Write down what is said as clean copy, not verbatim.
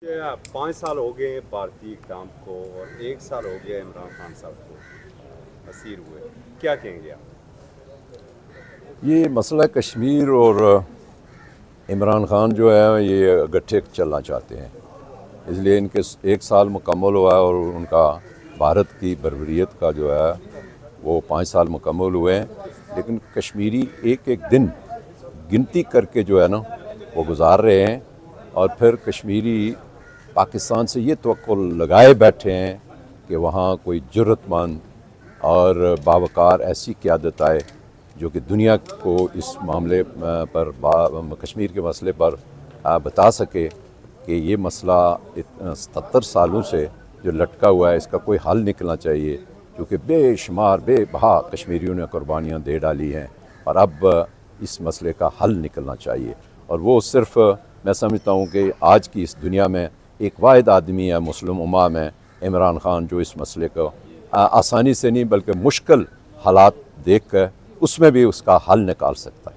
5 साल हो गए भारतीय कैंप को और 1 साल हो गया इमरान खान साहब को असीर हुए, क्या कहेंगे आप? ये मसला कश्मीर और इमरान खान जो है ये गट्ठे चलना चाहते हैं, इसलिए इनके 1 साल मुकम्मल हुआ है और उनका भारत की बरबरीत का जो है वो 5 साल मुकम्मल हुए हैं। लेकिन कश्मीरी एक एक दिन गिनती करके जो है ना वो गुजार रहे हैं और फिर कश्मीरी पाकिस्तान से ये तवक्को लगाए बैठे हैं कि वहाँ कोई जुर्रतमंद और बावकार ऐसी क़यादत आए जो कि दुनिया को इस मामले पर कश्मीर के मसले पर बता सके कि ये मसला 77 सालों से जो लटका हुआ है इसका कोई हल निकलना चाहिए, क्योंकि बेशुमार बेबहा कश्मीरियों ने कुर्बानियाँ दे डाली हैं और अब इस मसले का हल निकलना चाहिए। और वो सिर्फ़ मैं समझता हूँ कि आज की इस दुनिया में एक वाहिद आदमी है मुस्लिम उम्मा में इमरान खान, जो इस मसले को आसानी से नहीं बल्कि मुश्किल हालात देख कर उसमें भी उसका हल निकाल सकता है।